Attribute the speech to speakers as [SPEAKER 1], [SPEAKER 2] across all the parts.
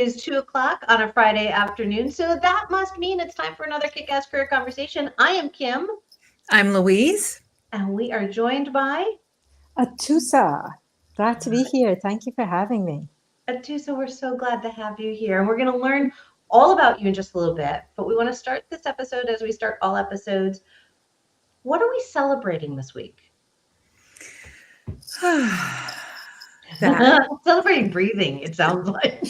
[SPEAKER 1] is 2 o'clock on a Friday afternoon, so that must mean it's time for another kick-ass career conversation. I am Kim.
[SPEAKER 2] I'm Louise.
[SPEAKER 1] And we are joined by
[SPEAKER 3] Atousa. Glad to be here. Thank you for having me.
[SPEAKER 1] Atousa. We're so glad to have you here. And we're going to learn all about you in just a little bit. But we want to start this episode as we start all episodes. What are we celebrating this week? Celebrating breathing, it sounds like.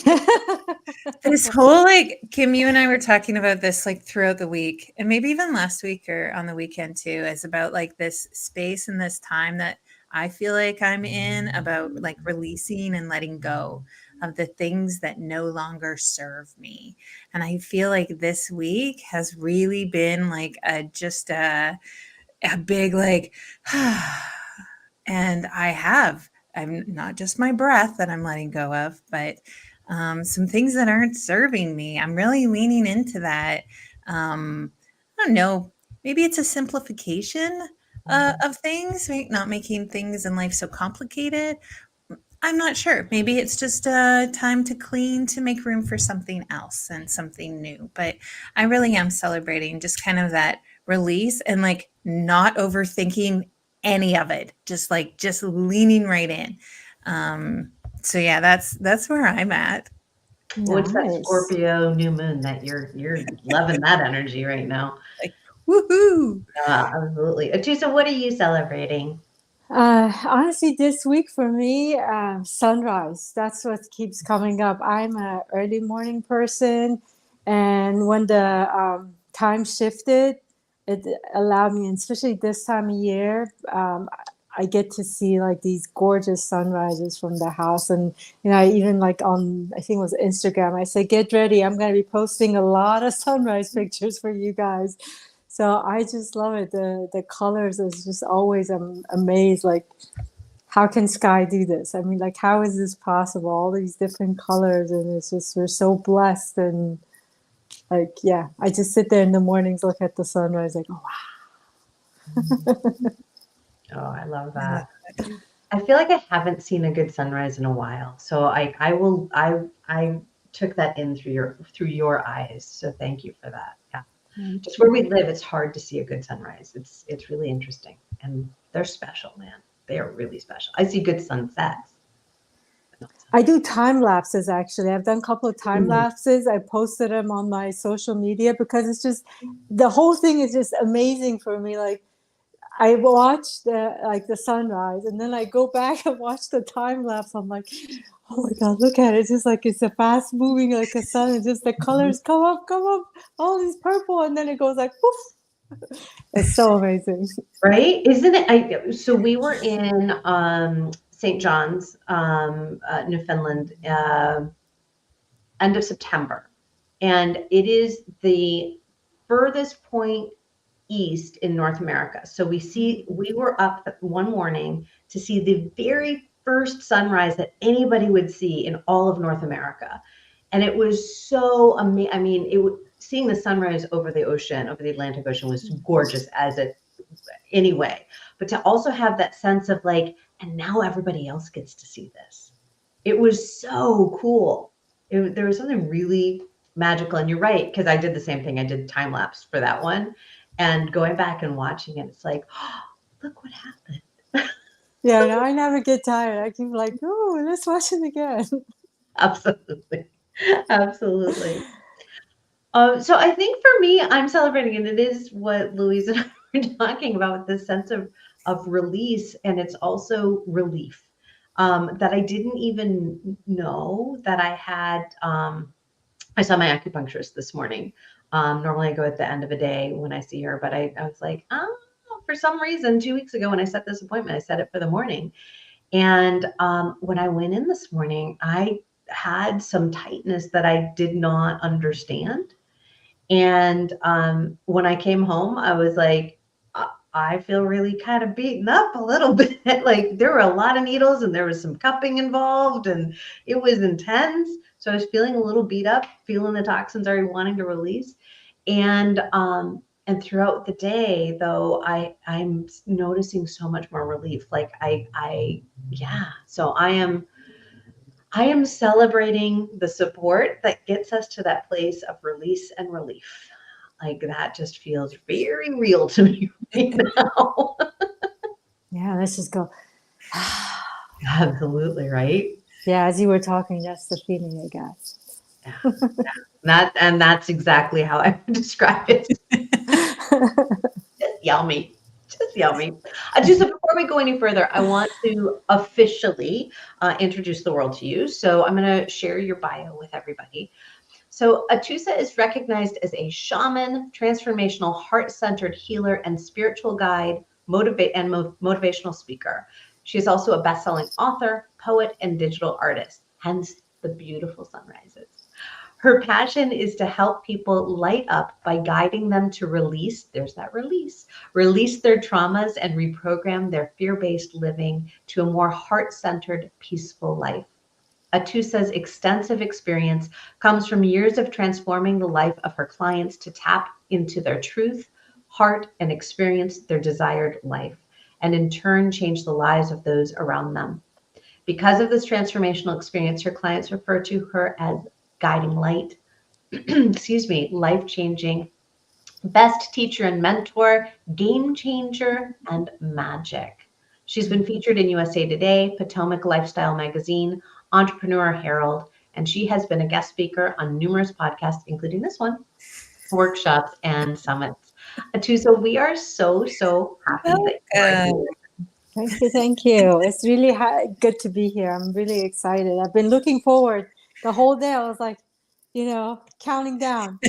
[SPEAKER 2] This whole, Kim, you and I were talking about this throughout the week, and maybe even last week or on the weekend too, is about this space and this time that I feel like I'm in, about releasing and letting go of the things that no longer serve me. And I feel like this week has really been a big and I'm not just my breath that I'm letting go of, but some things that aren't serving me. I'm really leaning into that. I don't know, maybe it's a simplification of things, right? Not making things in life so complicated. I'm not sure. Maybe it's just time to clean, to make room for something else and something new. But I really am celebrating just kind of that release and not overthinking any of it. Just leaning right in. So yeah, that's where I'm at.
[SPEAKER 1] What's that Scorpio new moon that you're loving that energy right now?
[SPEAKER 2] Woohoo!
[SPEAKER 1] Absolutely. Atousa, what are you celebrating?
[SPEAKER 3] Honestly, this week for me, sunrise. That's what keeps coming up. I'm an early morning person, and when the time shifted, it allowed me, and especially this time of year, I get to see these gorgeous sunrises from the house. And I even on, I think it was Instagram, I said, get ready, I'm going to be posting a lot of sunrise pictures for you guys. So I just love it. The colors is just always, I'm amazed, how can sky do this? I mean, how is this possible? All these different colors, and it's just, we're so blessed. And yeah, I just sit there in the mornings, look at the sunrise, oh wow.
[SPEAKER 1] Oh, I love that. I feel like I haven't seen a good sunrise in a while. So I took that in through your eyes. So thank you for that. Yeah. Just where we live, it's hard to see a good sunrise. It's really interesting, and they're special, man. They are really special. I see good sunsets.
[SPEAKER 3] I do time lapses. Actually, I've done a couple of time lapses. I posted them on my social media because it's just, the whole thing is just amazing for me. I watch the sunrise, and then I go back and watch the time lapse. I'm like, oh my God, look at it. It's just it's a fast moving a sun. It's just the colors come up, all these purple, and then it goes poof. It's so amazing.
[SPEAKER 1] Right? Isn't it? So we were in St. John's, Newfoundland, end of September. And it is the furthest point east in North America. So we were up one morning to see the very first sunrise that anybody would see in all of North America. And it was so amazing. I mean, seeing the sunrise over the ocean, over the Atlantic Ocean, was gorgeous anyway. But to also have that sense of and now everybody else gets to see this. It was so cool. There was something really magical. And you're right, because I did the same thing. I did time lapse for that one. And going back and watching it, it's oh, look what happened.
[SPEAKER 3] Yeah, no, I never get tired. I keep oh, let's watch it again.
[SPEAKER 1] Absolutely. Absolutely. So I think for me, I'm celebrating, and it is what Louise and I were talking about, with this sense of release, and it's also relief, that I didn't even know that I had. I saw my acupuncturist this morning. Normally I go at the end of a day when I see her, but I was for some reason, 2 weeks ago when I set this appointment, I set it for the morning. And when I went in this morning, I had some tightness that I did not understand. And when I came home, I was I feel really kind of beaten up a little bit. There were a lot of needles and there was some cupping involved, and it was intense. So I was feeling a little beat up, feeling the toxins already wanting to release. And throughout the day, though, I'm noticing so much more relief. So I am celebrating the support that gets us to that place of release and relief. Like that just feels very real to me right now.
[SPEAKER 3] Yeah, let's just go.
[SPEAKER 1] Absolutely, right?
[SPEAKER 3] Yeah, as you were talking, that's the feeling I got.
[SPEAKER 1] Yeah. That's exactly how I would describe it. Just yummy. Just yummy. So before we go any further, I want to officially introduce the world to you. So I'm going to share your bio with everybody. So Atousa is recognized as a shaman, transformational, heart-centered healer, and spiritual guide, motivational speaker. She is also a best-selling author, poet, and digital artist, hence the beautiful sunrises. Her passion is to help people light up by guiding them to release, there's that release their traumas and reprogram their fear-based living to a more heart-centered, peaceful life. Atousa's extensive experience comes from years of transforming the life of her clients to tap into their truth, heart, and experience their desired life, and in turn change the lives of those around them. Because of this transformational experience, her clients refer to her as guiding light, excuse me, life changing, best teacher and mentor, game changer, and magic. She's been featured in USA Today, Potomac Lifestyle Magazine, Entrepreneur Herald, and she has been a guest speaker on numerous podcasts, including this one, workshops, and summits. Atousa, we are so happy that you are
[SPEAKER 2] Welcome.
[SPEAKER 1] here.
[SPEAKER 3] Thank you, thank you. It's really good to be here. I'm really excited. I've been looking forward the whole day. I was like, counting down.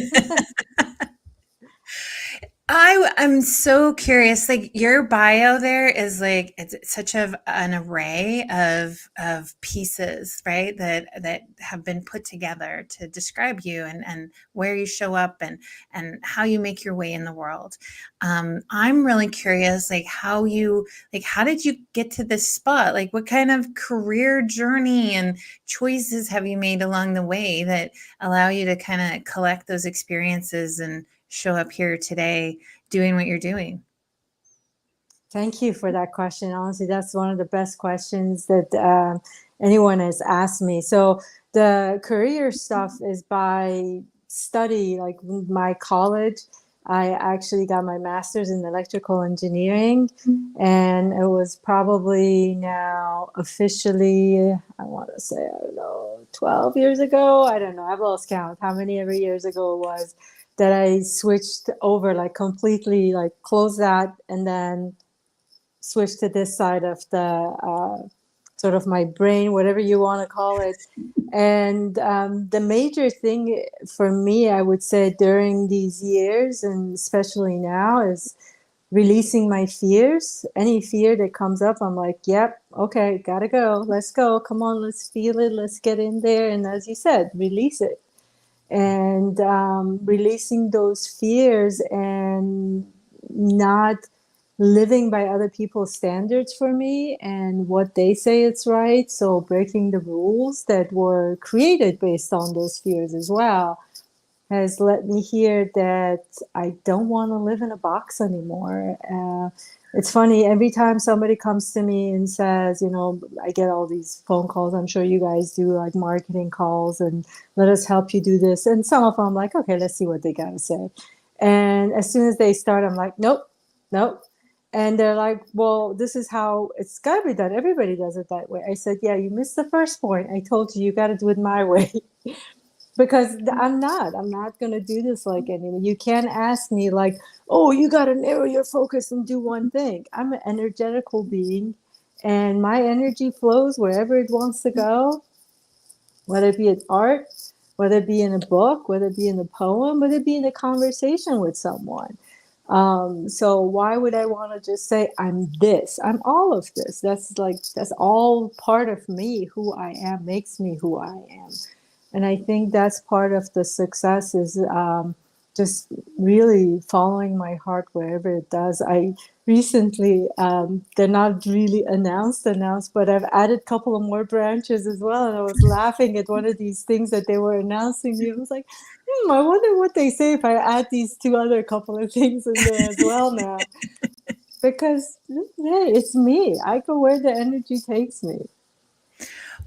[SPEAKER 2] I'm so curious. Like your bio there is like it's such of an array of pieces, right? That have been put together to describe you and where you show up and how you make your way in the world. I'm really curious, like how did you get to this spot? Like what kind of career journey and choices have you made along the way that allow you to kind of collect those experiences and show up here today doing what you're doing?
[SPEAKER 3] Thank you for that question. Honestly, that's one of the best questions that anyone has asked me. So the career stuff is by study, like my college. I actually got my master's in electrical engineering, and it was probably now officially, I want to say, I don't know, 12 years ago. I don't know. I've lost count how many ever years ago it was that I switched over, like completely, like closed that and then switch to this side of the sort of my brain, whatever you want to call it. And the major thing for me, I would say, during these years, and especially now, is releasing my fears. Any fear that comes up, I'm like, yep, okay, gotta go. Let's go. Come on, let's feel it. Let's get in there. And as you said, release it. And releasing those fears and not living by other people's standards for me and what they say it's right. So breaking the rules that were created based on those fears as well has let me hear that I don't want to live in a box anymore. It's funny, every time somebody comes to me and says, I get all these phone calls. I'm sure you guys do, like marketing calls, and let us help you do this. And some of them I'm like, okay, let's see what they got to say. And as soon as they start, I'm like, nope, nope. And they're like, well, this is how it's got to be done. Everybody does it that way. I said, yeah, you missed the first point. I told you got to do it my way. Because I'm not going to do this like anyone. You can't ask me like, oh, you got to narrow your focus and do one thing. I'm an energetical being, and my energy flows wherever it wants to go, whether it be in art, whether it be in a book, whether it be in a poem, whether it be in a conversation with someone. So why would I want to just say I'm this? I'm all of this. That's all part of me. Who I am makes me who I am. And I think that's part of the success is just really following my heart wherever it does. I recently, they're not really announced, but I've added a couple of more branches as well. And I was laughing at one of these things that they were announcing. I was like, I wonder what they say if I add these two other couple of things in there as well now. Because, hey, it's me. I go where the energy takes me.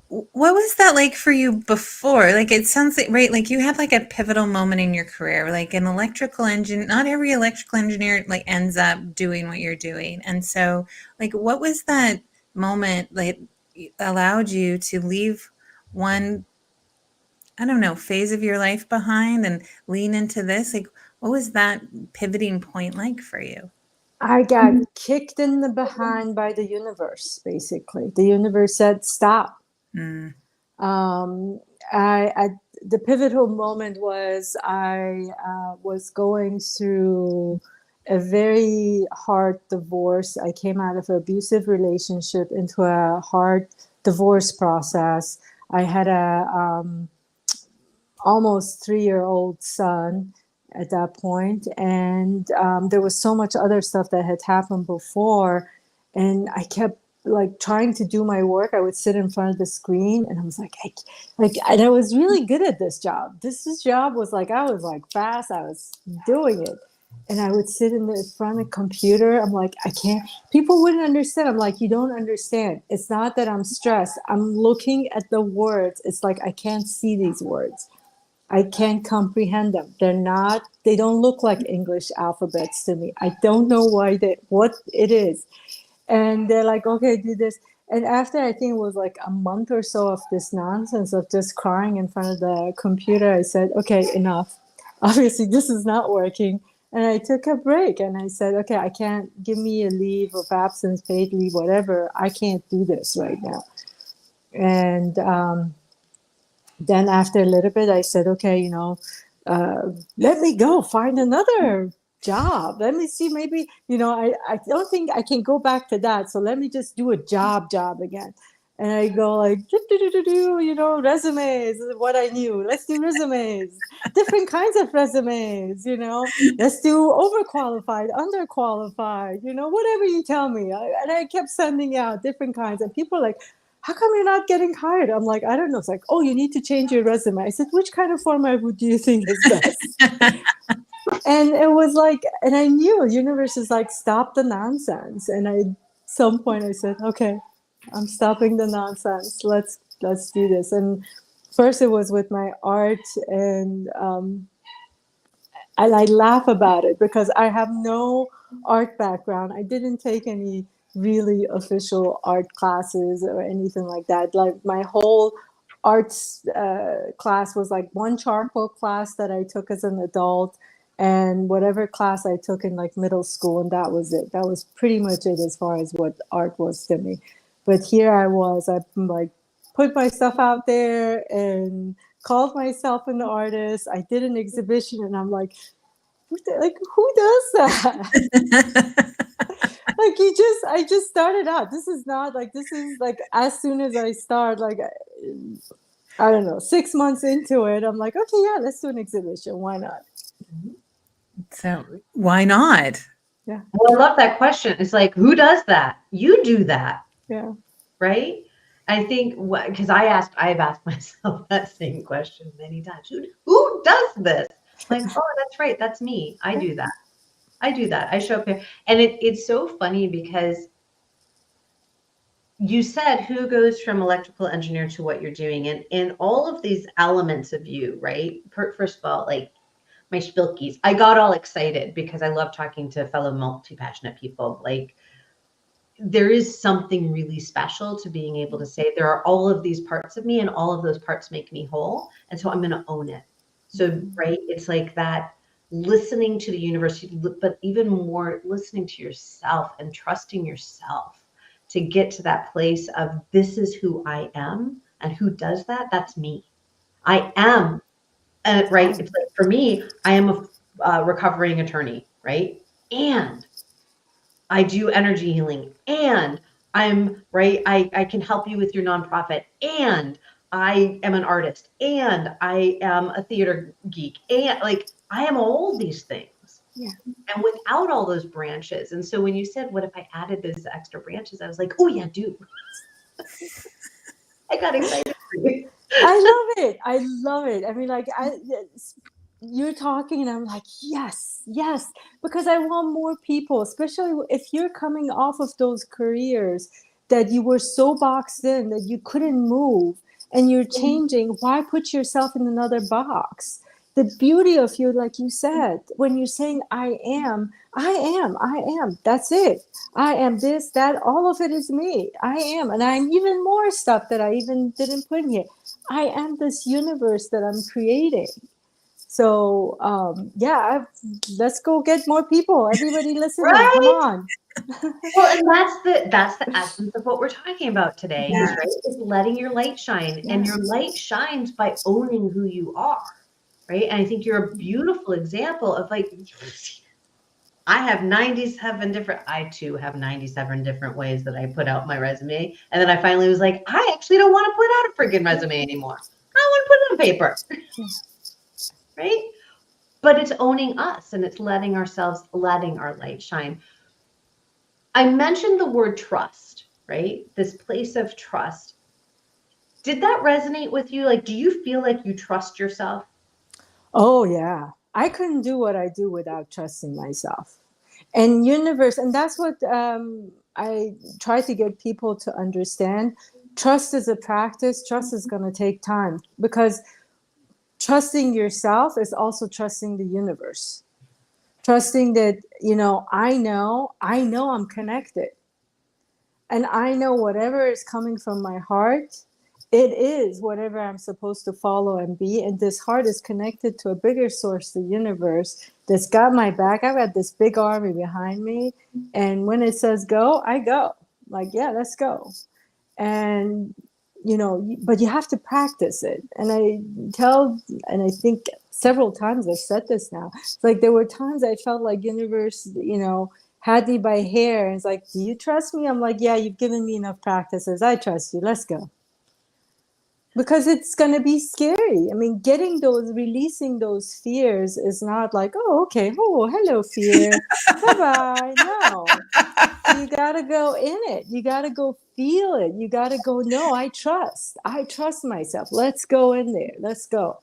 [SPEAKER 2] What was that like for you before? Like, it sounds like, right, like you had like a pivotal moment in your career, like an electrical engine. Not every electrical engineer like ends up doing what you're doing. And so, like, what was that moment that allowed you to leave one, I don't know, phase of your life behind and lean into this? Like, what was that pivoting point like for you?
[SPEAKER 3] I got kicked in the behind by the universe, basically. The universe said, stop.
[SPEAKER 2] Mm,
[SPEAKER 3] Um, I the pivotal moment was I was going through a very hard divorce. I came out of an abusive relationship into a hard divorce process. I had a almost 3-year-old son at that point, and there was so much other stuff that had happened before, and I kept like trying to do my work. I would sit in front of the screen, and I was and I was really good at this job. This job was like I was like fast. I was doing it, and I would sit in the front of the computer. I'm like, I can't. People wouldn't understand. I'm like, you don't understand. It's not that I'm stressed. I'm looking at the words. It's like I can't see these words. I can't comprehend them. They don't look like English alphabets to me. I don't know what it is. And they're like, okay, do this. And after I think it was like a month or so of this nonsense of just crying in front of the computer, I said, okay, enough. Obviously, this is not working. And I took a break and I said, okay, I can't give me a leave of absence, paid leave, whatever. I can't do this right now. And then after a little bit, I said, okay, let me go find another job. Let me see, maybe, I don't think I can go back to that. So let me just do a job again. And I go like, resumes is what I knew. Let's do resumes, different kinds of resumes, let's do overqualified, underqualified, whatever you tell me. And I kept sending out different kinds, and people are like, how come you're not getting hired? I'm like, I don't know. It's like, oh, you need to change your resume. I said, which kind of format do you think is best? And it was like, and I knew universe is like, stop the nonsense. And some point I said, okay, I'm stopping the nonsense. Let's do this. And first it was with my art, and I laugh about it because I have no art background. I didn't take any really official art classes or anything like that. Like my whole arts class was like one charcoal class that I took as an adult, and whatever class I took in like middle school, and that was it. That was pretty much it as far as what art was to me. But here I was, I like put my stuff out there and called myself an artist. I did an exhibition, and I'm like, who does that? I just started out. This is not like, this is like as soon as I start, like I don't know, 6 months into it, I'm like, okay, yeah, let's do an exhibition. Why not?
[SPEAKER 2] so why not?
[SPEAKER 3] Yeah,
[SPEAKER 1] Well, I love that question. It's like, who does that? You do that,
[SPEAKER 3] yeah.
[SPEAKER 1] right? I think because I've asked myself that same question many times. Who does this? Like, oh, that's right, that's me. I do that. I do that. I show up here, and it's so funny because you said who goes from electrical engineer to what you're doing, and all of these elements of you, right? First of all, like my spilkies, I got all excited because I love talking to fellow multi-passionate people. Like there is something really special to being able to say there are all of these parts of me and all of those parts make me whole, and so I'm going to own it. So right, it's like that listening to the universe, but even more listening to yourself and trusting yourself to get to that place of this is who I am, and who does that? That's me. I am, right? It's like for me, I am a recovering attorney, right? And I do energy healing, and I'm right. I can help you with your nonprofit, and I am an artist, and I am a theater geek, and like I am all these things.
[SPEAKER 3] Yeah.
[SPEAKER 1] And without all those branches, and so when you said, "What if I added those extra branches?" I was like, "Oh yeah, do." I got excited for you.
[SPEAKER 3] I love it. I love it. I mean, like you're talking, and I'm like, yes, because I want more people, especially if you're coming off of those careers that you were so boxed in that you couldn't move, and you're changing. Why put yourself in another box? The beauty of you, like you said, when you're saying I am, that's it. I am this, that, all of it is me. I am. And I'm even more stuff that I even didn't put in here. I am this universe that I'm creating. So yeah, let's go get more people. Everybody listening, come
[SPEAKER 1] Right?
[SPEAKER 3] on.
[SPEAKER 1] Well, and that's the essence of what we're talking about today,
[SPEAKER 2] Yeah.
[SPEAKER 1] is right, is letting your light shine. And your
[SPEAKER 3] Yes.
[SPEAKER 1] light shines by owning who you are, right? And I think you're a beautiful example of like, I too have 97 different ways that I put out my resume. And then I finally was like, I actually don't want to put out a freaking resume anymore. I want to put it on paper, right? But it's owning us, and it's letting our light shine. I mentioned the word trust, right? This place of trust. Did that resonate with you? Like, do you feel like you trust yourself?
[SPEAKER 3] Oh yeah. I couldn't do what I do without trusting myself. And universe, and that's what I try to get people to understand. Trust is a practice. Trust is going to take time, because trusting yourself is also trusting the universe. Trusting that, I know I'm connected, and I know whatever is coming from my heart, it is whatever I'm supposed to follow and be. And this heart is connected to a bigger source, the universe, that's got my back. I've got this big army behind me. And when it says go, I go. Like, yeah, let's go. And, but you have to practice it. And I think several times I've said this now. It's like there were times I felt like universe, had me by hair, and it's like, do you trust me? I'm like, yeah, you've given me enough practices. I trust you. Let's go. Because it's going to be scary. I mean, releasing those fears is not like, oh, okay, oh, hello, fear, bye-bye. No, you got to go in it. You got to go feel it. You got to go, no, I trust myself. Let's go in there. Let's go.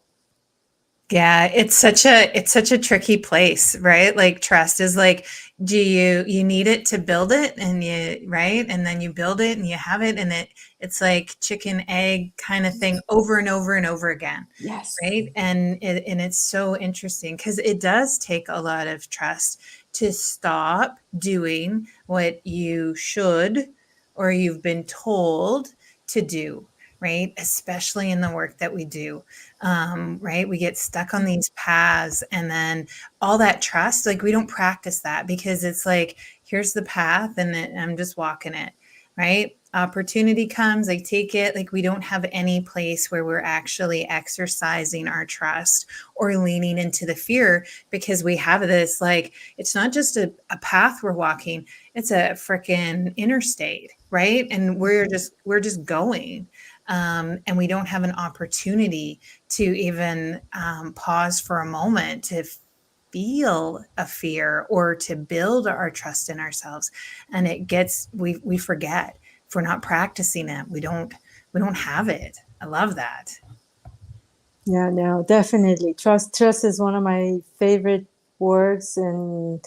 [SPEAKER 2] Yeah, it's such a tricky place, right? Like trust is like, do you need it to build it, and right? And then you build it and you have it, and it's like chicken egg kind of thing over and over and over again.
[SPEAKER 3] Yes.
[SPEAKER 2] Right. And it's so interesting because it does take a lot of trust to stop doing what you should or you've been told to do, right? Especially in the work that we do. Right. We get stuck on these paths, and then all that trust, like we don't practice that because it's like, here's the path and I'm just walking it. Right. Opportunity comes, I take it. Like we don't have any place where we're actually exercising our trust or leaning into the fear, because we have this, like, it's not just a path we're walking, it's a freaking interstate, right? And we're just going. And we don't have an opportunity to even pause for a moment to feel a fear or to build our trust in ourselves. And we forget. If we're not practicing it, we don't have it. I love that.
[SPEAKER 3] Yeah, no, definitely. Trust is one of my favorite words, and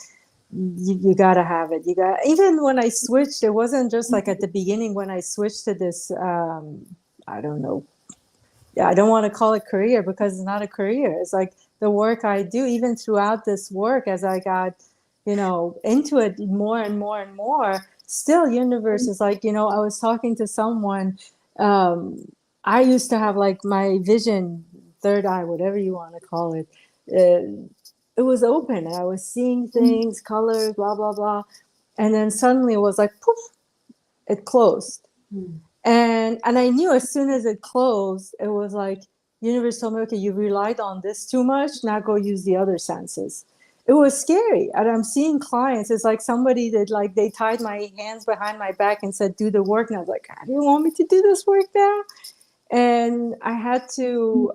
[SPEAKER 3] you gotta have it. Even when I switched, it wasn't just like at the beginning when I switched to this, I don't know. Yeah, I don't want to call it career, because it's not a career. It's like the work I do, even throughout this work, as I got, into it more and more and more, still universe is like, I was talking to someone, I used to have like my vision, third eye, whatever you want to call it. It was open, and I was seeing things, colors, blah, blah, blah. And then suddenly it was like, poof, it closed.
[SPEAKER 1] Hmm.
[SPEAKER 3] And I knew as soon as it closed, it was like universe told me, okay, you relied on this too much. Now go use the other senses. It was scary. And I'm seeing clients. It's like somebody that, like, they tied my hands behind my back and said, do the work. And I was like, how do you want me to do this work now? And I had to,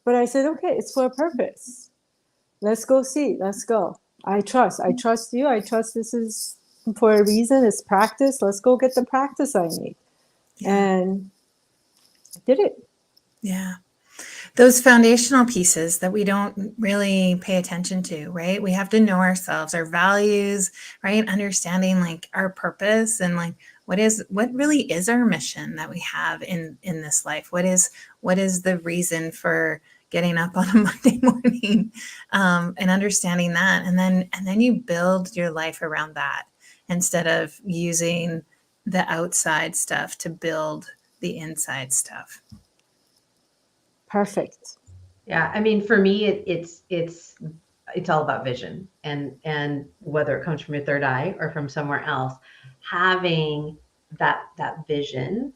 [SPEAKER 3] but I said, okay, it's for a purpose. Let's go see. Let's go. I trust you. I trust this is for a reason. It's practice. Let's go get the practice I need.
[SPEAKER 2] Yeah.
[SPEAKER 3] And I did it.
[SPEAKER 2] Yeah. Those foundational pieces that we don't really pay attention to, right? We have to know ourselves, our values, right? Understanding like our purpose and like what really is our mission that we have in this life? What is the reason for getting up on a Monday morning, and understanding that, and then you build your life around that instead of using the outside stuff to build the inside stuff.
[SPEAKER 3] Perfect.
[SPEAKER 1] Yeah, I mean, for me, it's all about vision, and whether it comes from your third eye or from somewhere else, having that vision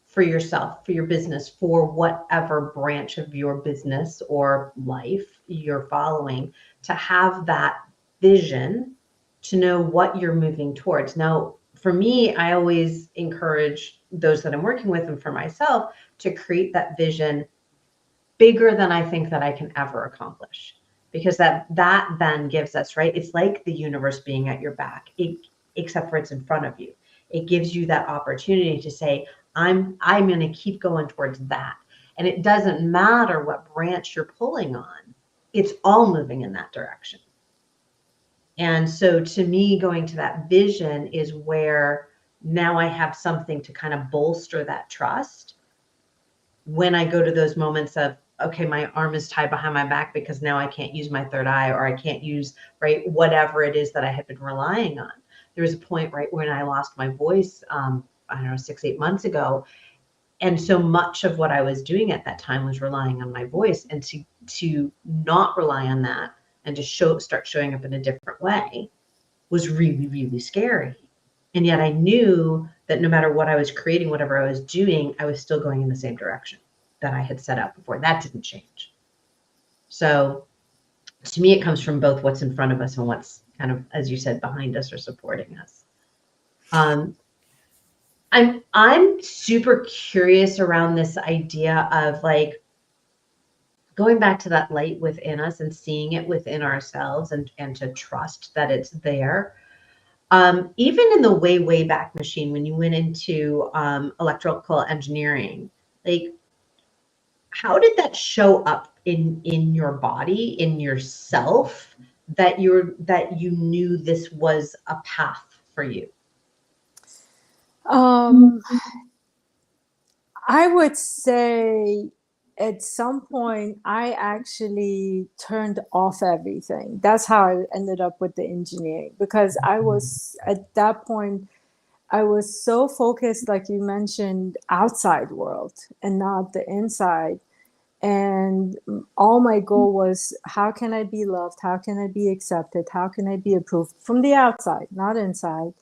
[SPEAKER 1] for yourself, for your business, for whatever branch of your business or life you're following, to have that vision, to know what you're moving towards. Now, for me, I always encourage those that I'm working with and for myself to create that vision bigger than I think that I can ever accomplish. Because that then gives us, right? It's like the universe being at your back, except for it's in front of you. It gives you that opportunity to say, I'm going to keep going towards that. And it doesn't matter what branch you're pulling on. It's all moving in that direction. And so to me, going to that vision is where now I have something to kind of bolster that trust when I go to those moments of, okay, my arm is tied behind my back because now I can't use my third eye, or I can't use, right, whatever it is that I had been relying on. There was a point, right, when I lost my voice, I don't know, 6-8 months ago. And so much of what I was doing at that time was relying on my voice, and to not rely on that and to start showing up in a different way was really, really scary. And yet I knew that no matter what I was creating, whatever I was doing, I was still going in the same direction that I had set out before. That didn't change. So to me, it comes from both what's in front of us and what's kind of, as you said, behind us or supporting us. I'm super curious around this idea of like going back to that light within us and seeing it within ourselves, and to trust that it's there. Even in the way back machine, when you went into electrical engineering, like, how did that show up in your body, in yourself, that you knew this was a path for you?
[SPEAKER 3] I would say at some point I actually turned off everything. That's how I ended up with the engineering, because I was at that point, I was so focused, like you mentioned, outside world and not the inside. And all my goal was, how can I be loved? How can I be accepted? How can I be approved from the outside, not inside?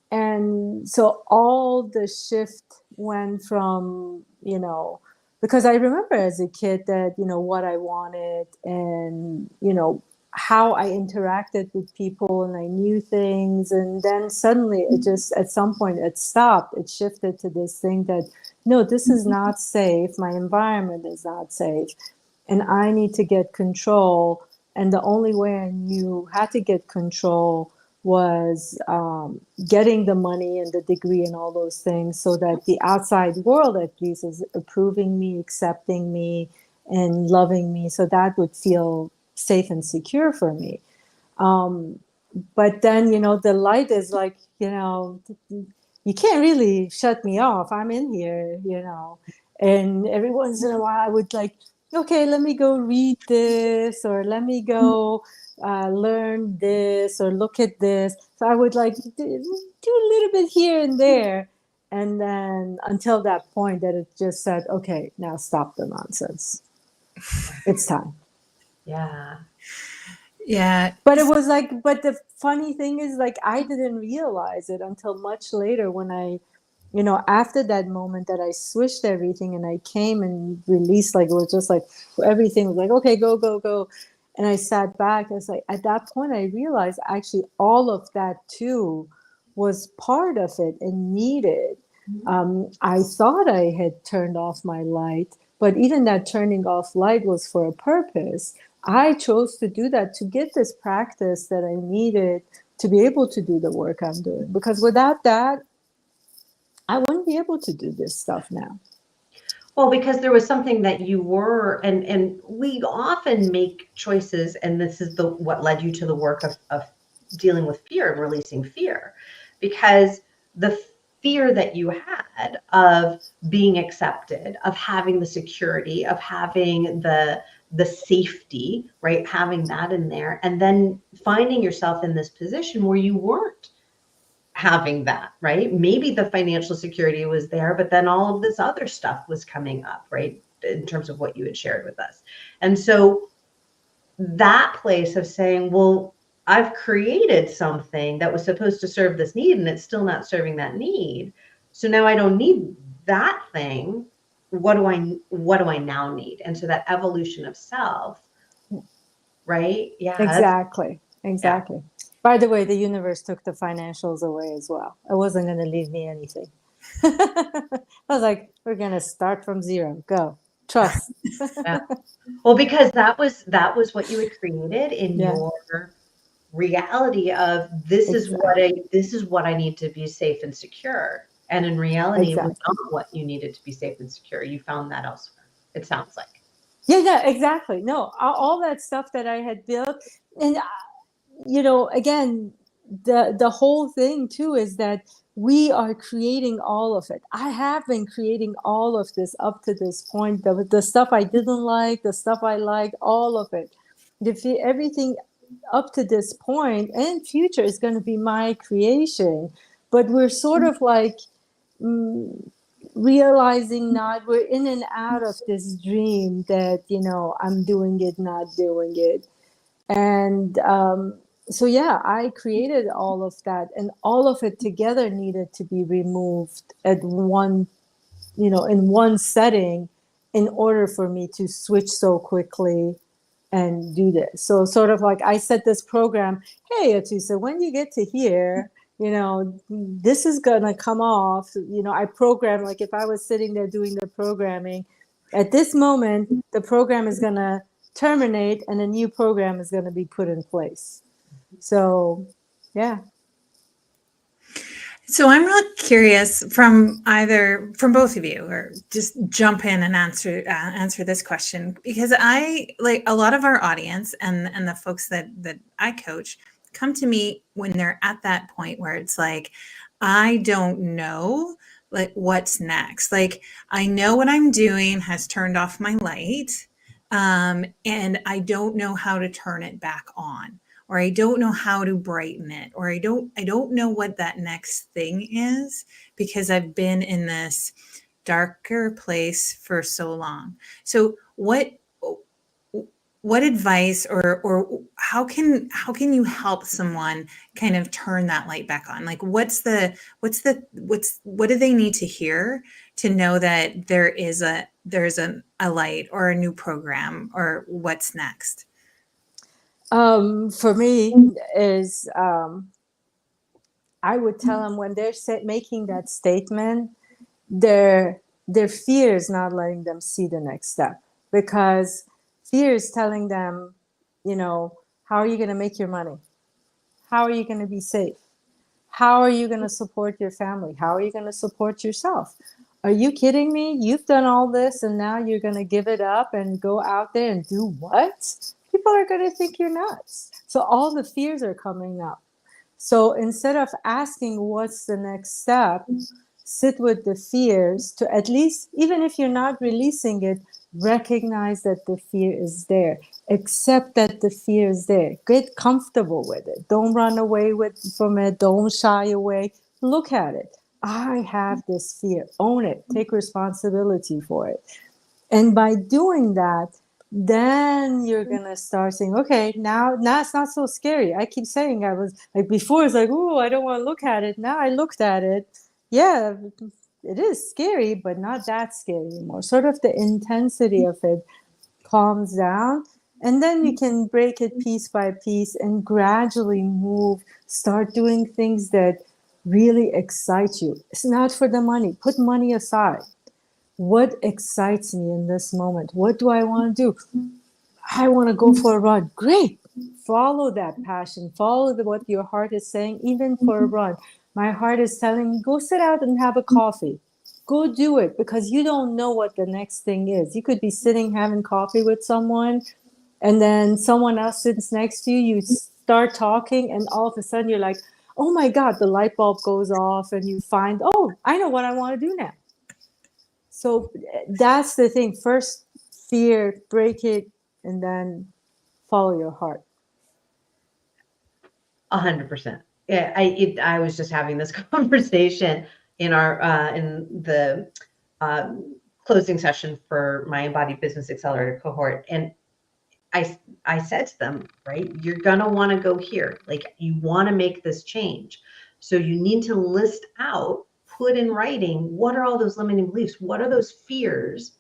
[SPEAKER 3] And so all the shift went from, because I remember as a kid that, what I wanted, and, how I interacted with people, and I knew things. And then suddenly it just, at some point it stopped. It shifted to this thing that, no, this is not safe. My environment is not safe. And I need to get control. And the only way I knew how to get control was getting the money and the degree and all those things, so that the outside world at least is approving me, accepting me, and loving me. So that would feel safe and secure for me. But then, the light is like, you can't really shut me off. I'm in here, and every once in a while I would like, okay, let me go read this, or let me go learn this, or look at this. So I would like do a little bit here and there. And then until that point that it just said, okay, now stop the nonsense. It's time.
[SPEAKER 1] Yeah.
[SPEAKER 2] Yeah.
[SPEAKER 3] But it was like, but the funny thing is, like, I didn't realize it until much later, when I, after that moment that I switched everything and I came and released, like, it was just like, everything was like, okay, go, go, go. And I sat back. I was like, at that point, I realized actually all of that too was part of it and needed. I thought I had turned off my light, but even that turning off light was for a purpose. I chose to do that to get this practice that I needed to be able to do the work I'm doing. Because without that, I wouldn't be able to do this stuff now.
[SPEAKER 1] Well, because there was something that you were, and we often make choices, and this is what led you to the work of dealing with fear and releasing fear, because the fear that you had of being accepted, of having the security, of having the safety, right? Having that in there, and then finding yourself in this position where you weren't having that, right? Maybe the financial security was there, but then all of this other stuff was coming up, right? In terms of what you had shared with us. And so that place of saying, well, I've created something that was supposed to serve this need and it's still not serving that need. So now I don't need that thing. What do I now need? And so that evolution of self, right? Yeah.
[SPEAKER 3] Exactly.
[SPEAKER 1] Yeah.
[SPEAKER 3] Exactly. By the way, the universe took the financials away as well. It wasn't going to leave me anything. I was like, we're going to start from zero. Go. Trust.
[SPEAKER 1] Yeah. Well, because that was what you had created in
[SPEAKER 3] Yeah.
[SPEAKER 1] your reality of this is what I need to be safe and secure. And in reality, it was
[SPEAKER 3] Exactly.
[SPEAKER 1] not what you needed to be safe and secure. You found that elsewhere. It sounds like.
[SPEAKER 3] Yeah, exactly. No, all that stuff that I had built, and again, the whole thing too is that we are creating all of it. I have been creating all of this up to this point. The stuff I didn't like, the stuff I liked, all of it. Everything up to this point and future is going to be my creation. But we're sort of like realizing not we're in and out of this dream that I'm doing it, not doing it. And so yeah, I created all of that, and all of it together needed to be removed at one in one setting in order for me to switch so quickly and do this. So sort of like I set this program, hey Atousa, when you get to here, this is gonna come off. I program, like if I was sitting there doing the programming, at this moment the program is gonna terminate and a new program is gonna be put in place. So yeah.
[SPEAKER 2] So I'm really curious from both of you, or just jump in and answer this question, because I, like a lot of our audience and the folks that I coach, come to me when they're at that point where it's like, I don't know, like what's next. Like I know what I'm doing has turned off my light, and I don't know how to turn it back on, or I don't know how to brighten it, or I don't know what that next thing is, because I've been in this darker place for so long. So what advice, or how can you help someone kind of turn that light back on? Like what do they need to hear to know that there's a light or a new program or what's next?
[SPEAKER 3] For me is I would tell them when they're making that statement, their fear is not letting them see the next step, because fear is telling them, how are you going to make your money? How are you going to be safe? How are you going to support your family? How are you going to support yourself? Are you kidding me? You've done all this and now you're going to give it up and go out there and do what? People are going to think you're nuts. So all the fears are coming up. So instead of asking what's the next step, sit with the fears to at least, even if you're not releasing it, recognize that the fear is there. Accept that the fear is there. Get comfortable with it. Don't run away from it. Don't shy away. Look at it. I have this fear. Own it. Take responsibility for it. And by doing that, then you're gonna start saying, okay, now it's not so scary. I keep saying, I was like, before it's like, oh, I don't want to look at it. Now I looked at it. Yeah, it is scary, but not that scary anymore. Sort of the intensity of it calms down. And then you can break it piece by piece and gradually start doing things that really excite you. It's not for the money. Put money aside. What excites me in this moment? What do I want to do? I want to go for a run. Great. Follow that passion. Follow what your heart is saying, even for a run. My heart is telling me, go sit out and have a coffee. Go do it, because you don't know what the next thing is. You could be sitting having coffee with someone, and then someone else sits next to you. You start talking, and all of a sudden you're like, oh my God, the light bulb goes off and you find, oh, I know what I want to do now. So that's the thing. First, fear, break it, and then follow your heart.
[SPEAKER 1] 100%. Yeah, I was just having this conversation in the closing session for my Embodied Business Accelerator cohort, and I said to them, right, you're gonna want to go here, like you want to make this change, so you need to list out, put in writing, what are all those limiting beliefs, what are those fears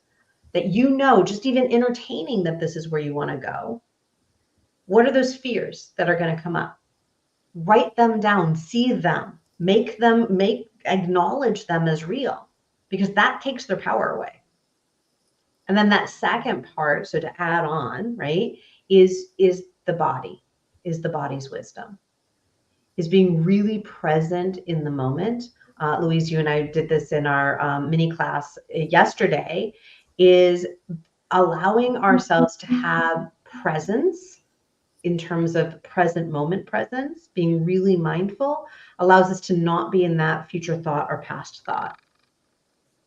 [SPEAKER 1] that just even entertaining that this is where you want to go, what are those fears that are going to come up. Write them down, see them, acknowledge them as real, because that takes their power away. And then that second part, so to add on, right, is the body's wisdom, is being really present in the moment. Louise, you and I did this in our mini class yesterday, is allowing ourselves to have presence in terms of present moment presence, being really mindful, allows us to not be in that future thought or past thought.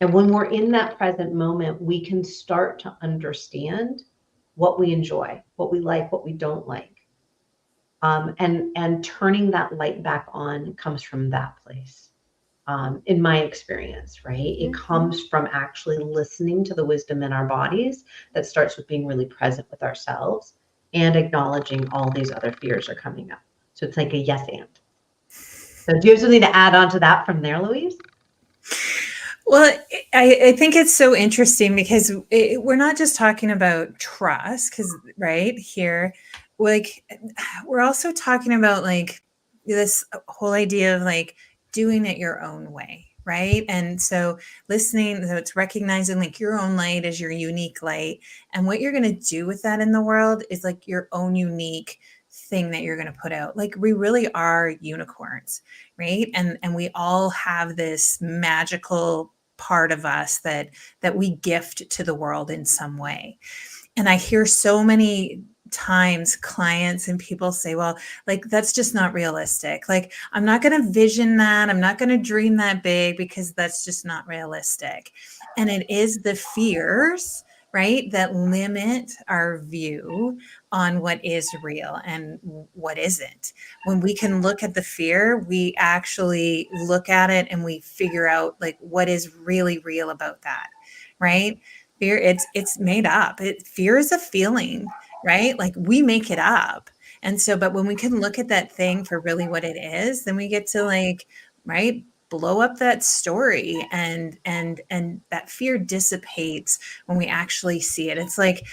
[SPEAKER 1] And when we're in that present moment, we can start to understand what we enjoy, what we like, what we don't like. And turning that light back on comes from that place. In my experience, right? It comes from actually listening to the wisdom in our bodies that starts with being really present with ourselves and acknowledging all these other fears are coming up. So it's like a yes and. So do you have something to add on to that from there, Louise?
[SPEAKER 2] Well, I think it's so interesting because we're not just talking about trust, because right here, like we're also talking about like this whole idea of like doing it your own way, right? And so listening, so it's recognizing like your own light is your unique light, and what you're going to do with that in the world is like your own unique thing that you're going to put out. Like we really are unicorns, right? And we all have this magical part of us that we gift to the world in some way. And I hear so many times clients and people say, well, like that's just not realistic. Like I'm not going to vision that, I'm not going to dream that big because that's just not realistic. And it is the fears, right, that limit our view on what is real and what isn't. When we can look at the fear, we actually look at it and we figure out like what is really real about that, right? Fear, it's made up. Fear is a feeling, right? Like we make it up. And so, but when we can look at that thing for really what it is, then we get to like, right, blow up that story, and that fear dissipates when we actually see it. It's like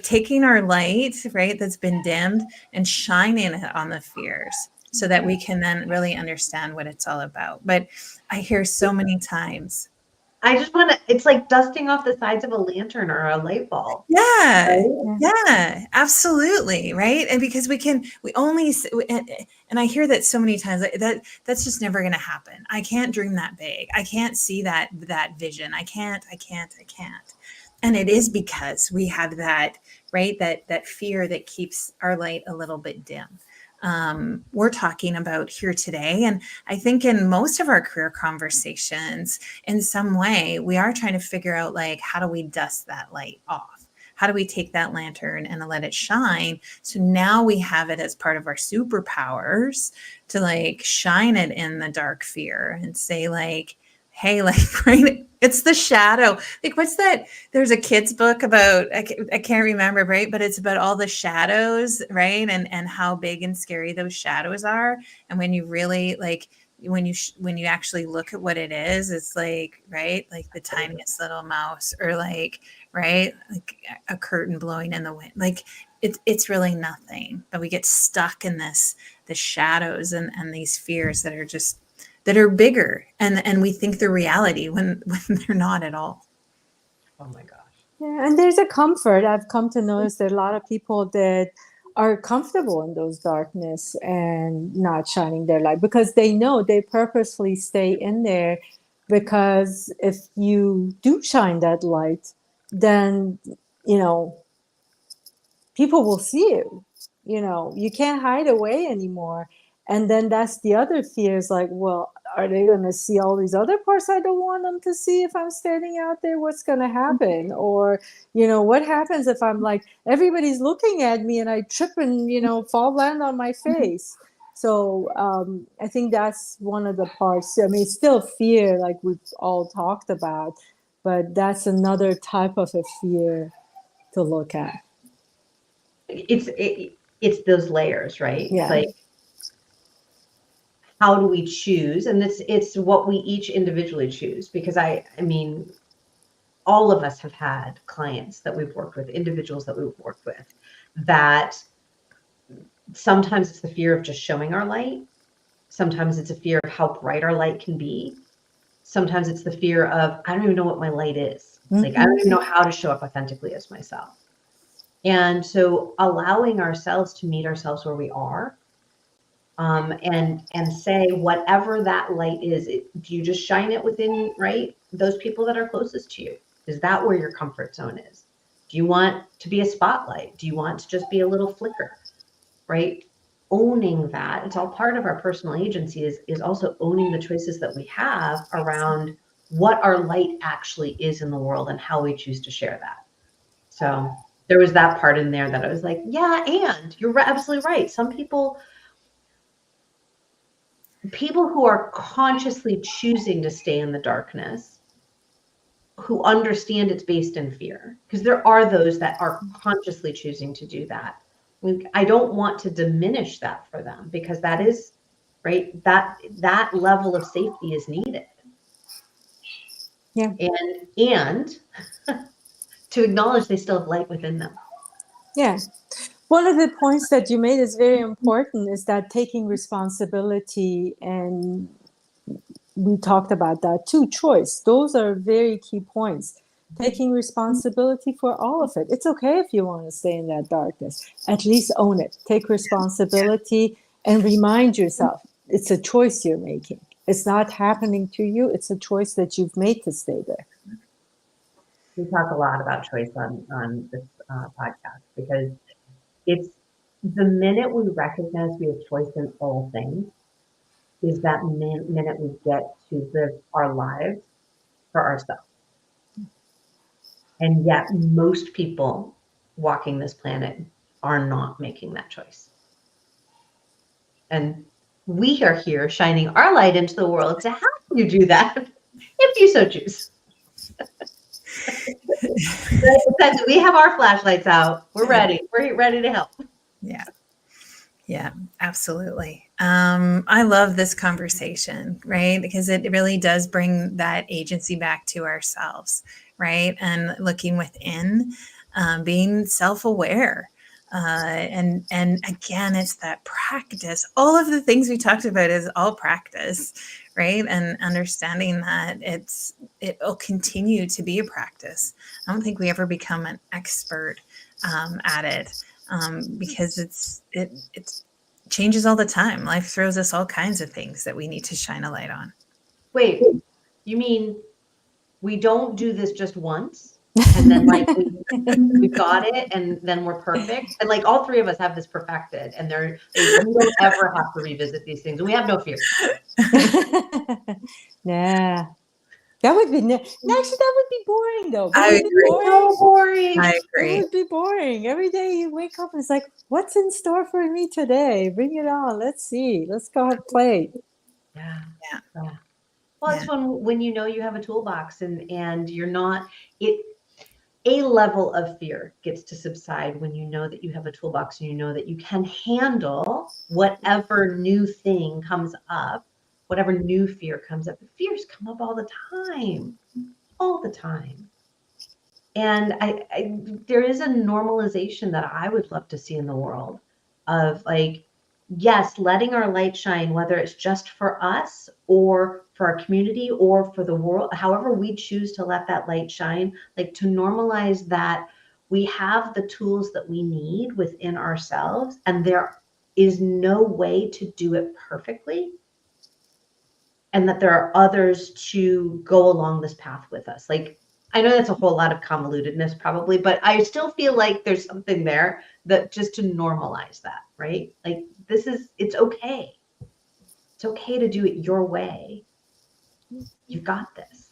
[SPEAKER 2] taking our light, right, that's been dimmed and shining it on the fears so that we can then really understand what it's all about. But I hear so many times,
[SPEAKER 1] I just want to, it's like dusting off the sides of a lantern or a light bulb.
[SPEAKER 2] yeah,
[SPEAKER 1] Right?
[SPEAKER 2] yeah, absolutely, right. And because we only, and I hear that so many times, like, that's just never going to happen. I can't dream that big. I can't see that vision. I can't. And it is because we have that, right, that fear that keeps our light a little bit dim. We're talking about here today. And I think in most of our career conversations, in some way, we are trying to figure out like, how do we dust that light off? How do we take that lantern and let it shine? So now we have it as part of our superpowers to like shine it in the dark fear and say like, hey, like, right, it's the shadow. Like, what's that? There's a kid's book about, I can't remember, right? But it's about all the shadows, right? And how big and scary those shadows are. And when you really like, when you actually look at what it is, it's like, right, like the tiniest little mouse, or like, right, like a curtain blowing in the wind. Like it's really nothing. But we get stuck in the shadows and these fears that are just, that are bigger, and we think they're reality when they're not at all.
[SPEAKER 1] Oh my gosh.
[SPEAKER 3] Yeah, and there's a comfort. I've come to notice that a lot of people that are comfortable in those darkness and not shining their light because they know, they purposefully stay in there, because if you do shine that light, then people will see you. You can't hide away anymore. And then that's the other fear is like, well, are they going to see all these other parts I don't want them to see if I'm standing out there? What's going to happen? Or, what happens if I'm like, everybody's looking at me and I trip and, fall land on my face? So I think that's one of the parts. I mean, it's still fear, like we've all talked about, but that's another type of a fear to look at.
[SPEAKER 1] It's those layers, right?
[SPEAKER 3] Yeah.
[SPEAKER 1] Like, how do we choose? And it's what we each individually choose, because I mean, all of us have had clients that we've worked with, individuals that we've worked with, that sometimes it's the fear of just showing our light. Sometimes it's a fear of how bright our light can be. Sometimes it's the fear of, I don't even know what my light is. Like, I don't even know how to show up authentically as myself. And so allowing ourselves to meet ourselves where we are, and say whatever that light is, do you just shine it within, right, those people that are closest to you? Is that where your comfort zone is? Do you want to be a spotlight? Do you want to just be a little flicker, right? Owning that, it's all part of our personal agency, is also owning the choices that we have around what our light actually is in the world and how we choose to share that. So there was that part in there that I was like, yeah, and you're absolutely right. Some people who are consciously choosing to stay in the darkness, who understand it's based in fear, because there are those that are consciously choosing to do that. I don't want to diminish that for them, because that is, right, that level of safety is needed.
[SPEAKER 3] Yeah.
[SPEAKER 1] And to acknowledge they still have light within them.
[SPEAKER 3] Yeah. One of the points that you made is very important, is that taking responsibility, and we talked about that too, choice. Those are very key points. Taking responsibility for all of it. It's okay if you want to stay in that darkness. At least own it. Take responsibility and remind yourself it's a choice you're making. It's not happening to you. It's a choice that you've made to stay there.
[SPEAKER 1] We talk a lot about choice on this podcast, because it's the minute we recognize we have choice in all things, is that minute we get to live our lives for ourselves. And yet most people walking this planet are not making that choice. And we are here shining our light into the world to help you do that, if you so choose. We have our flashlights out. We're ready. We're ready to help.
[SPEAKER 2] Yeah. Yeah, absolutely. I love this conversation, right? Because it really does bring that agency back to ourselves, right? And looking within, being self-aware. And again, it's that practice. All of the things we talked about is all practice, right? And understanding that it'll continue to be a practice. I don't think we ever become an expert at it. Because it changes all the time. Life throws us all kinds of things that we need to shine a light on.
[SPEAKER 1] Wait, you mean we don't do this just once, and then like we got it, and then we're perfect? And like all three of us have this perfected, and we don't ever have to revisit these things, and we have no fear.
[SPEAKER 3] Yeah. That would be actually, that would be boring though.
[SPEAKER 2] I agree.
[SPEAKER 1] So boring.
[SPEAKER 2] I agree.
[SPEAKER 3] It would be boring. Every day you wake up and it's like, what's in store for me today? Bring it on. Let's see. Let's go have play.
[SPEAKER 1] Yeah.
[SPEAKER 2] Yeah.
[SPEAKER 1] Well, it's when you know you have a toolbox, and you're not a level of fear gets to subside when you know that you have a toolbox, and you know that you can handle whatever new thing comes up, whatever new fear comes up. The fears come up all the time. And there is a normalization that I would love to see in the world of, like, yes, letting our light shine, whether it's just for us or for our community or for the world, however we choose to let that light shine, like to normalize that we have the tools that we need within ourselves, and there is no way to do it perfectly, and that there are others to go along this path with us. Like, I know that's a whole lot of convolutedness probably, but I still feel like there's something there that just to normalize that, right? Like it's okay. It's okay to do it your way. You've got this.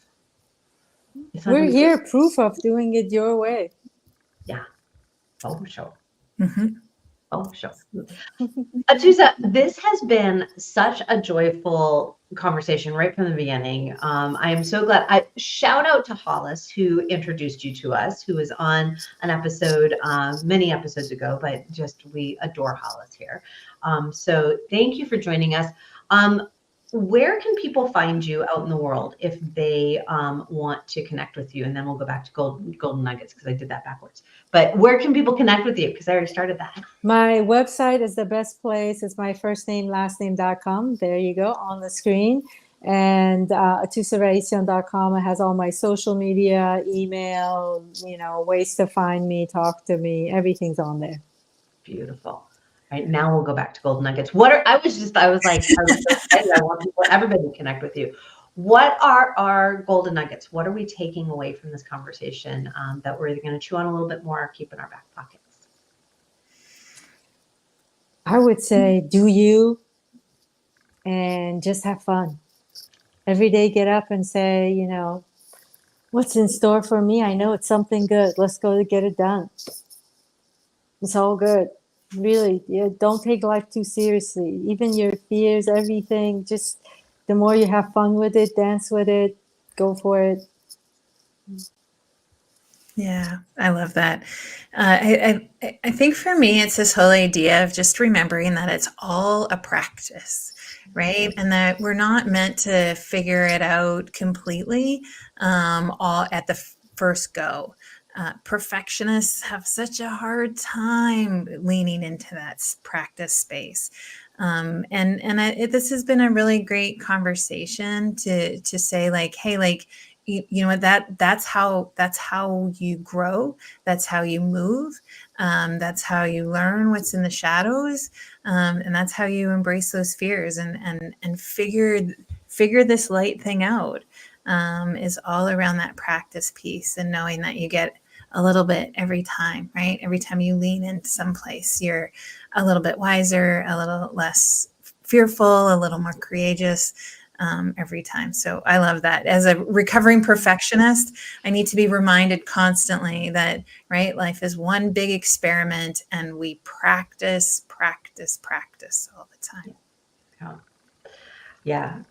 [SPEAKER 1] It's not
[SPEAKER 3] We're
[SPEAKER 1] gonna be
[SPEAKER 3] here, proof of doing it your way.
[SPEAKER 1] yeah. Oh, sure.
[SPEAKER 2] Mhm.
[SPEAKER 1] Oh, sure. Atousa, this has been such a joyful conversation right from the beginning. I am so glad. Shout out to Hollis, who introduced you to us, who was on an episode many episodes ago, but just we adore Hollis here. So thank you for joining us. Where can people find you out in the world if they want to connect with you? And then we'll go back to golden nuggets because I did that backwards. But where can people connect with you? Because I already started that.
[SPEAKER 3] My website is the best place. It's my first name, last name.com. There you go on the screen. And AtousaRaissyan.com. It has all my social media, email, ways to find me, talk to me. Everything's on there.
[SPEAKER 1] Beautiful. All right, now we'll go back to golden nuggets. I was so excited. I want everybody to connect with you. What are our golden nuggets? What are we taking away from this conversation that we're either going to chew on a little bit more or keep in our back pockets?
[SPEAKER 3] I would say do you and just have fun. Every day get up and say, what's in store for me? I know it's something good. Let's go to get it done. It's all good. Really, yeah, don't take life too seriously. Even your fears, everything, just the more you have fun with it, dance with it, go for it.
[SPEAKER 2] Yeah, I love that. I think for me, it's this whole idea of just remembering that it's all a practice, right? And that we're not meant to figure it out completely all at the first go. Perfectionists have such a hard time leaning into that practice space. This has been a really great conversation to say like, hey, like, you know what, that's how you grow, that's how you move, that's how you learn what's in the shadows, and that's how you embrace those fears and figure this light thing out, is all around that practice piece and knowing that you get a little bit every time, right? Every time you lean into someplace, you're a little bit wiser, a little less fearful, a little more courageous, every time. So I love that. As a recovering perfectionist, I need to be reminded constantly that, right, life is one big experiment and we practice all the time.
[SPEAKER 1] Yeah.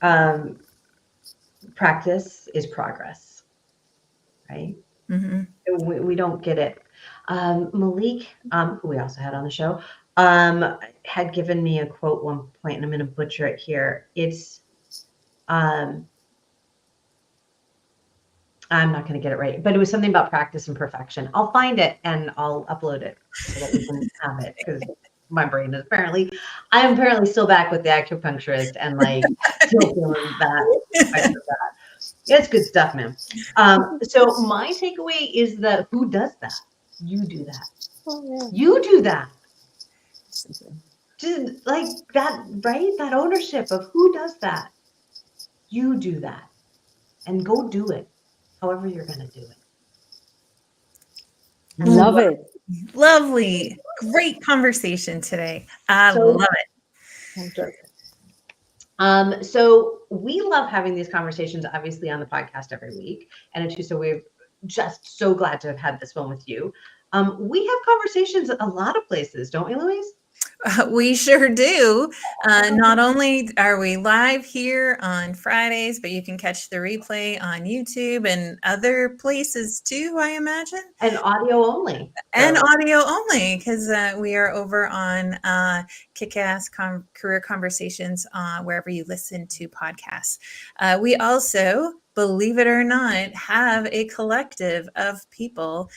[SPEAKER 1] Practice is progress, right?
[SPEAKER 2] Mm-hmm.
[SPEAKER 1] We don't get it. Malik, who we also had on the show, had given me a quote one point, and I'm going to butcher it here. It's I'm not going to get it right, but it was something about practice and perfection. I'll find it and I'll upload it so that we can have it because my brain is I am apparently still back with the acupuncturist and like still feeling that. Yeah, it's good stuff, man. So my takeaway is that who does that? You do that.
[SPEAKER 3] Oh, yeah.
[SPEAKER 1] You do that. Just like that, right? That ownership of who does that. You do that. And go do it. However you're going to do it.
[SPEAKER 3] Love it.
[SPEAKER 2] Lovely. Great conversation today. I love it.
[SPEAKER 3] Thank you.
[SPEAKER 1] So we love having these conversations, obviously, on the podcast every week. And Atousa, we're just so glad to have had this one with you. We have conversations a lot of places, don't we, Louise?
[SPEAKER 2] We sure do. Not only are we live here on Fridays, but you can catch the replay on YouTube and other places too, I imagine.
[SPEAKER 1] And audio only.
[SPEAKER 2] And audio only, because we are over on Kick-Ass Career Conversations wherever you listen to podcasts. We also, believe it or not, have a collective of people,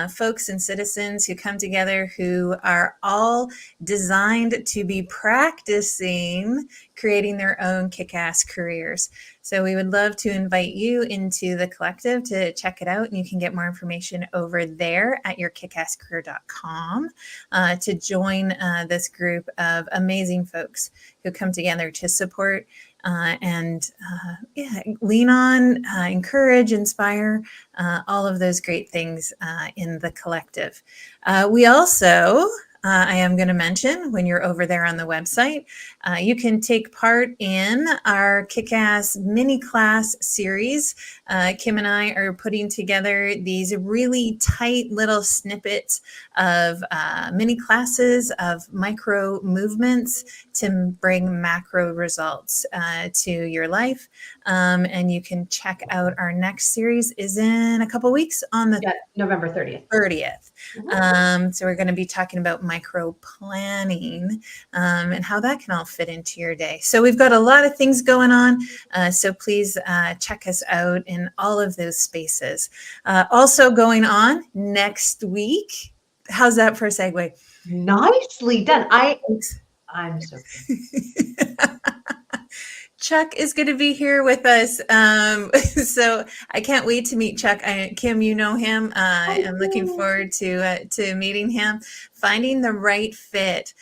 [SPEAKER 2] folks and citizens who come together who are all designed to be practicing creating their own kick-ass careers. So we would love to invite you into the collective to check it out. And you can get more information over there at yourkickasscareer.com to join this group of amazing folks who come together to support and lean on, encourage, inspire, all of those great things in the collective. We also I am going to mention when you're over there on the website, you can take part in our kick-ass mini class series. Kim and I are putting together these really tight little snippets of mini classes of micro movements to bring macro results to your life. And you can check out our next series is in a couple weeks on the
[SPEAKER 1] November 30th.
[SPEAKER 2] 30th. So we're going to be talking about micro planning and how that can all fit into your day. So we've got a lot of things going on. So please check us out in all of those spaces. Also going on next week. How's that for a segue?
[SPEAKER 1] Nicely done. I'm so
[SPEAKER 2] Chuck is going to be here with us. So I can't wait to meet Chuck. Kim, you know him. I'm looking forward to meeting him, finding the right fit.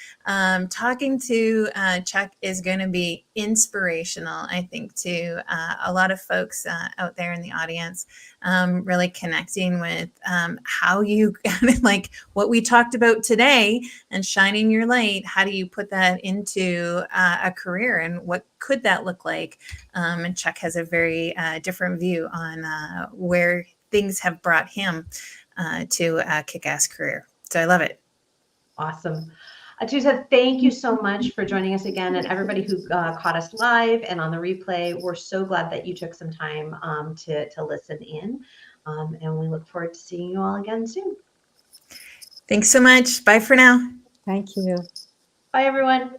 [SPEAKER 2] Talking to Chuck is going to be inspirational, I think, to a lot of folks out there in the audience, really connecting with how you like what we talked about today and shining your light. How do you put that into a career, and what could that look like? And Chuck has a very different view on where things have brought him to a kick-ass career. So I love it.
[SPEAKER 1] awesome. Atousa, thank you so much for joining us again, and everybody who caught us live and on the replay. We're so glad that you took some time to listen in, and we look forward to seeing you all again soon.
[SPEAKER 2] Thanks so much. Bye for now.
[SPEAKER 3] Thank you.
[SPEAKER 1] Bye, everyone.